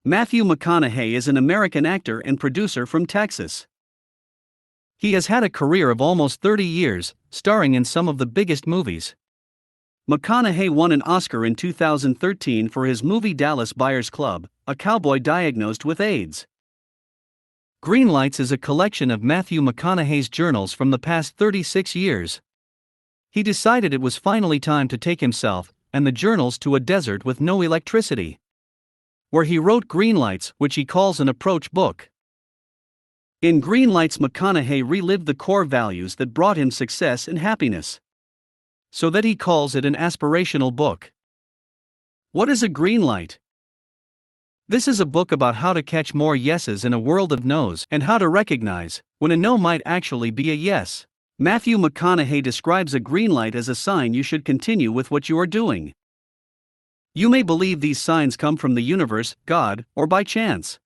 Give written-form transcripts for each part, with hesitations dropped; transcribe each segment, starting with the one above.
Matthew McConaughey is an American actor and producer from Texas. He has had a career of almost 30 years, starring in some of the biggest movies. McConaughey won an Oscar in 2013 for his movie Dallas Buyers Club, a cowboy diagnosed with AIDS. Greenlights is a collection of Matthew McConaughey's journals from the past 36 years. He decided it was finally time to take himself and the journals to a desert with no electricity, where he wrote Greenlights, which he calls an approach book. In Greenlights, McConaughey relived the core values that brought him success and happiness, so that he calls it an aspirational book. What is a green light? This is a book about how to catch more yeses in a world of no's and how to recognize when a no might actually be a yes. Matthew McConaughey describes a green light as a sign you should continue with what you are doing. You may believe these signs come from the universe, God, or by chance.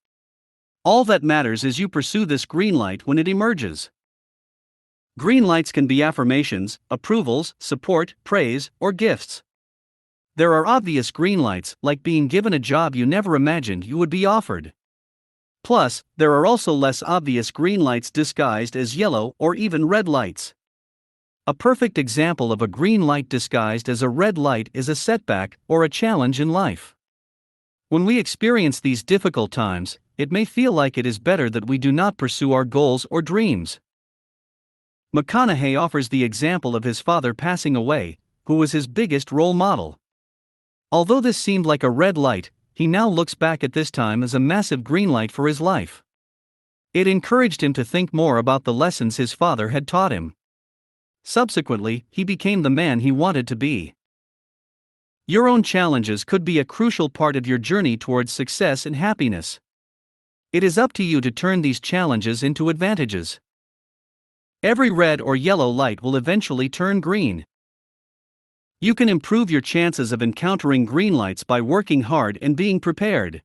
All that matters is you pursue this green light when it emerges. Green lights can be affirmations, approvals, support, praise, or gifts. There are obvious green lights, like being given a job you never imagined you would be offered. Plus, there are also less obvious green lights disguised as yellow or even red lights. A perfect example of a green light disguised as a red light is a setback or a challenge in life. When we experience these difficult times, it may feel like it is better that we do not pursue our goals or dreams. McConaughey offers the example of his father passing away, who was his biggest role model. Although this seemed like a red light, he now looks back at this time as a massive green light for his life. It encouraged him to think more about the lessons his father had taught him. Subsequently, he became the man he wanted to be. Your own challenges could be a crucial part of your journey towards success and happiness. It is up to you to turn these challenges into advantages. Every red or yellow light will eventually turn green. You can improve your chances of encountering green lights by working hard and being prepared.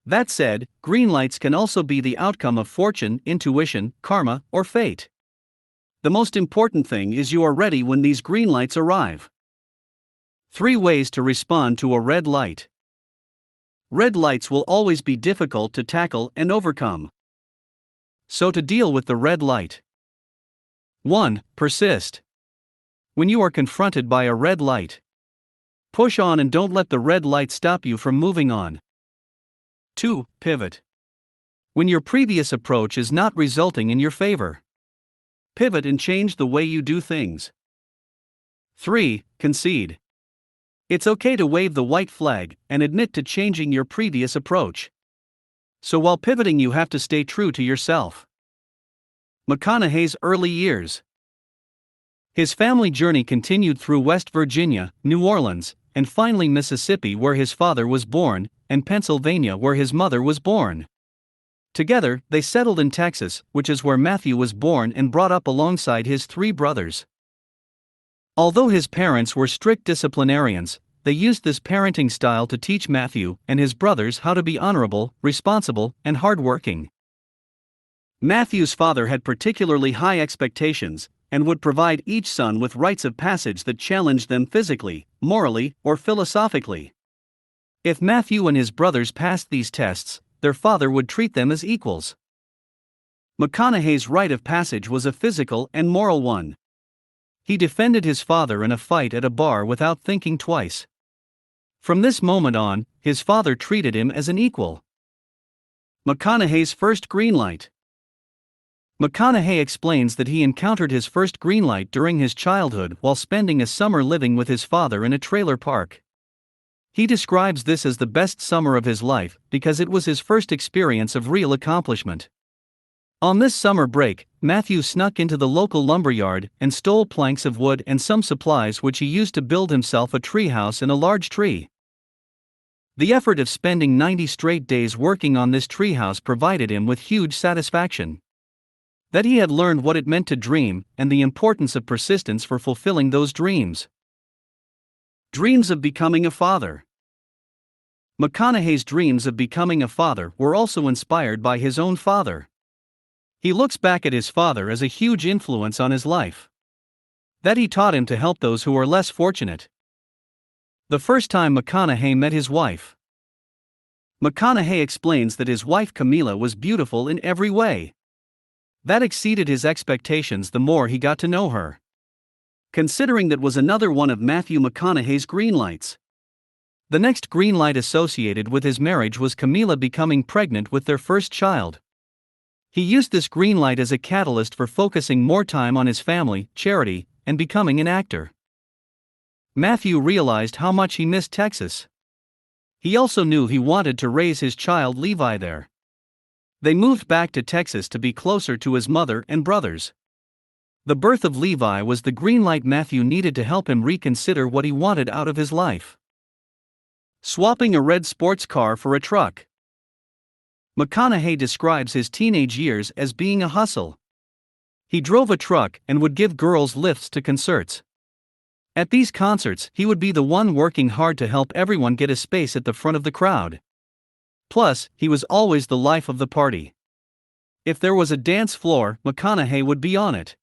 That said, green lights can also be the outcome of fortune, intuition, karma, or fate. The most important thing is you are ready when these green lights arrive. 3 ways to respond to a red light. Red lights will always be difficult to tackle and overcome. So to deal with the red light. 1. Persist. When you are confronted by a red light, push on and don't let the red light stop you from moving on. 2. Pivot. When your previous approach is not resulting in your favor, pivot and change the way you do things. 3. Concede. It's okay to wave the white flag and admit to changing your previous approach. So while pivoting, you have to stay true to yourself. McConaughey's early years. His family journey continued through West Virginia, New Orleans, and finally Mississippi, where his father was born, and Pennsylvania, where his mother was born. Together, they settled in Texas, which is where Matthew was born and brought up alongside his 3 brothers. Although his parents were strict disciplinarians, they used this parenting style to teach Matthew and his brothers how to be honorable, responsible, and hardworking. Matthew's father had particularly high expectations and would provide each son with rites of passage that challenged them physically, morally, or philosophically. If Matthew and his brothers passed these tests, their father would treat them as equals. McConaughey's rite of passage was a physical and moral one. He defended his father in a fight at a bar without thinking twice. From this moment on, his father treated him as an equal. McConaughey's first green light. McConaughey explains that he encountered his first green light during his childhood while spending a summer living with his father in a trailer park. He describes this as the best summer of his life because it was his first experience of real accomplishment. On this summer break, Matthew snuck into the local lumberyard and stole planks of wood and some supplies which he used to build himself a treehouse in a large tree. The effort of spending 90 straight days working on this treehouse provided him with huge satisfaction. That he had learned what it meant to dream and the importance of persistence for fulfilling those dreams. Dreams of becoming a father. McConaughey's dreams of becoming a father were also inspired by his own father. He looks back at his father as a huge influence on his life. That he taught him to help those who are less fortunate. The first time McConaughey met his wife. McConaughey explains that his wife Camila was beautiful in every way. That exceeded his expectations the more he got to know her. Considering that was another one of Matthew McConaughey's greenlights. The next greenlight associated with his marriage was Camila becoming pregnant with their first child. He used this greenlight as a catalyst for focusing more time on his family, charity, and becoming an actor. Matthew realized how much he missed Texas. He also knew he wanted to raise his child Levi there. They moved back to Texas to be closer to his mother and brothers. The birth of Levi was the greenlight Matthew needed to help him reconsider what he wanted out of his life. Swapping a red sports car for a truck. McConaughey describes his teenage years as being a hustle. He drove a truck and would give girls lifts to concerts. At these concerts, he would be the one working hard to help everyone get a space at the front of the crowd. Plus, he was always the life of the party. If there was a dance floor, McConaughey would be on it.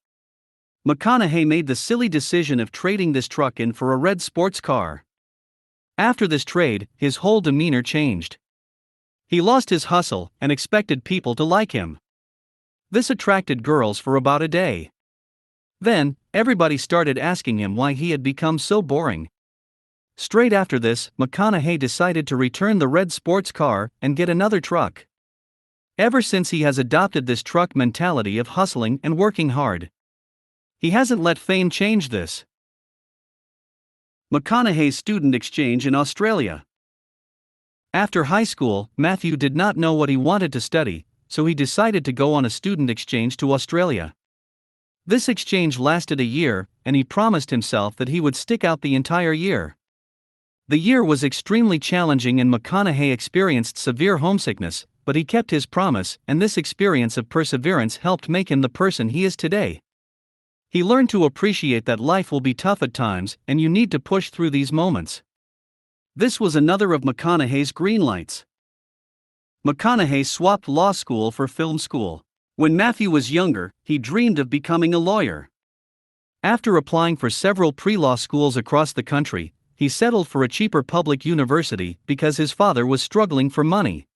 McConaughey made the silly decision of trading this truck in for a red sports car. After this trade, his whole demeanor changed. He lost his hustle and expected people to like him. This attracted girls for about a day. Then, everybody started asking him why he had become so boring. Straight after this, McConaughey decided to return the red sports car and get another truck. Ever since he has adopted this truck mentality of hustling and working hard. He hasn't let fame change this. McConaughey's student exchange in Australia. After high school, Matthew did not know what he wanted to study, so he decided to go on a student exchange to Australia. This exchange lasted a year, and he promised himself that he would stick out the entire year. The year was extremely challenging and McConaughey experienced severe homesickness, but he kept his promise, and this experience of perseverance helped make him the person he is today. He learned to appreciate that life will be tough at times, and you need to push through these moments. This was another of McConaughey's greenlights. McConaughey swapped law school for film school. When Matthew was younger, he dreamed of becoming a lawyer. After applying for several pre-law schools across the country, he settled for a cheaper public university because his father was struggling for money.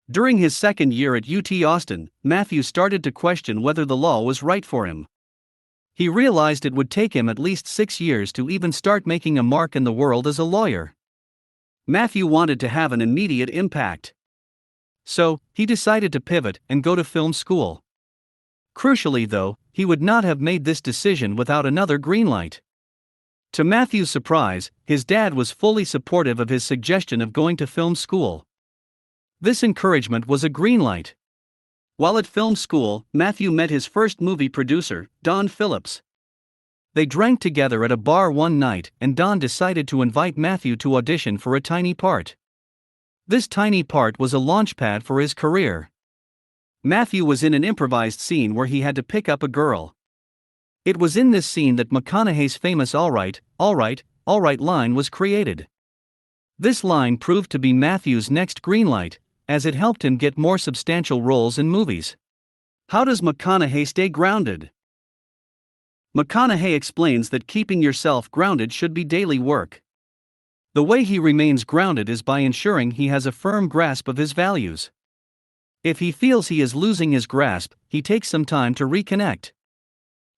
During his second year at UT Austin, Matthew started to question whether the law was right for him. He realized it would take him at least 6 years to even start making a mark in the world as a lawyer. Matthew wanted to have an immediate impact. So, he decided to pivot and go to film school. Crucially though, he would not have made this decision without another greenlight. To Matthew's surprise, his dad was fully supportive of his suggestion of going to film school. This encouragement was a greenlight. While at film school, Matthew met his first movie producer, Don Phillips. They drank together at a bar one night and Don decided to invite Matthew to audition for a tiny part. This tiny part was a launchpad for his career. Matthew was in an improvised scene where he had to pick up a girl. It was in this scene that McConaughey's famous all right line was created. This line proved to be Matthew's next greenlight, as it helped him get more substantial roles in movies. How does McConaughey stay grounded? McConaughey explains that keeping yourself grounded should be daily work. The way he remains grounded is by ensuring he has a firm grasp of his values. If he feels he is losing his grasp, he takes some time to reconnect.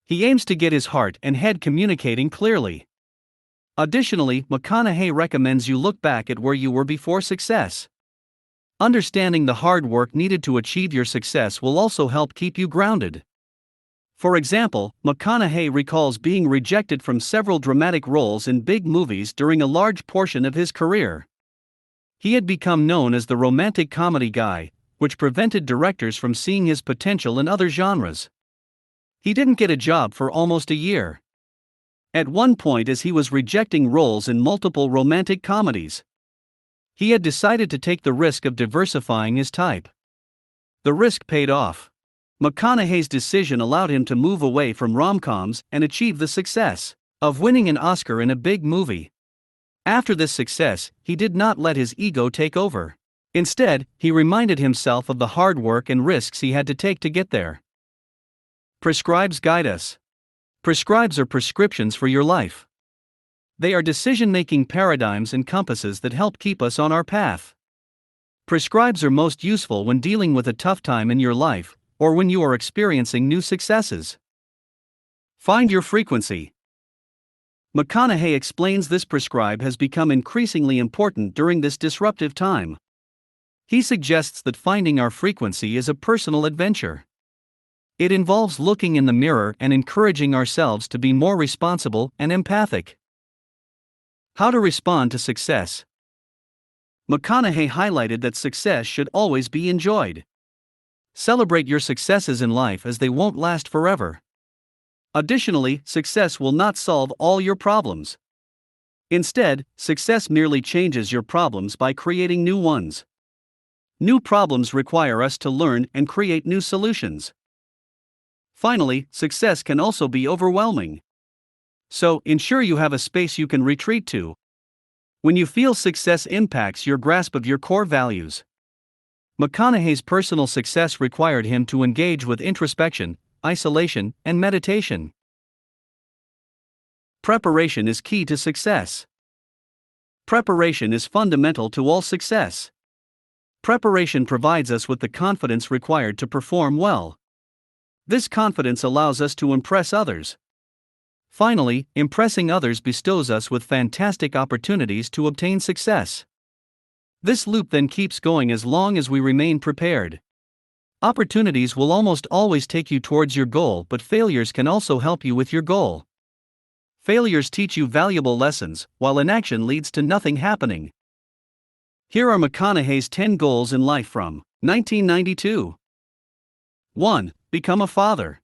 He aims to get his heart and head communicating clearly. Additionally, McConaughey recommends you look back at where you were before success. Understanding the hard work needed to achieve your success will also help keep you grounded. For example, McConaughey recalls being rejected from several dramatic roles in big movies during a large portion of his career. He had become known as the romantic comedy guy, which prevented directors from seeing his potential in other genres. He didn't get a job for almost a year. At one point, as he was rejecting roles in multiple romantic comedies, he had decided to take the risk of diversifying his type. The risk paid off. McConaughey's decision allowed him to move away from rom-coms and achieve the success of winning an Oscar in a big movie. After this success, he did not let his ego take over. Instead, he reminded himself of the hard work and risks he had to take to get there. Prescribes guide us. Prescribes are prescriptions for your life. They are decision-making paradigms and compasses that help keep us on our path. Prescribes are most useful when dealing with a tough time in your life, or when you are experiencing new successes. Find your frequency. McConaughey explains this prescribe has become increasingly important during this disruptive time. He suggests that finding our frequency is a personal adventure. It involves looking in the mirror and encouraging ourselves to be more responsible and empathic. How to respond to success. McConaughey highlighted that success should always be enjoyed. Celebrate your successes in life as they won't last forever. Additionally, success will not solve all your problems. Instead, success merely changes your problems by creating new ones. New problems require us to learn and create new solutions. Finally, success can also be overwhelming. So, ensure you have a space you can retreat to when you feel success impacts your grasp of your core values. McConaughey's personal success required him to engage with introspection, isolation, and meditation. Preparation is key to success. Preparation is fundamental to all success. Preparation provides us with the confidence required to perform well. This confidence allows us to impress others. Finally, impressing others bestows us with fantastic opportunities to obtain success. This loop then keeps going as long as we remain prepared. Opportunities will almost always take you towards your goal, but failures can also help you with your goal. Failures teach you valuable lessons, while inaction leads to nothing happening. Here are McConaughey's 10 goals in life from 1992. 1. Become a father.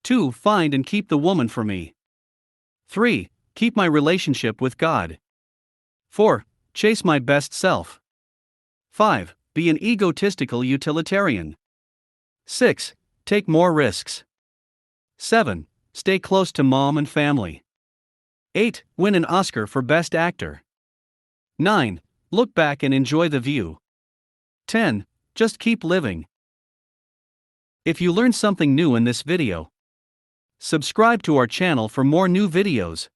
2. Find and keep the woman for me. 3. Keep my relationship with God. 4. Chase my best self. 5. Be an egotistical utilitarian. 6. Take more risks. 7. Stay close to mom and family. 8. Win an Oscar for Best Actor. 9. Look back and enjoy the view. 10. Just keep living. If you learned something new in this video, subscribe to our channel for more new videos.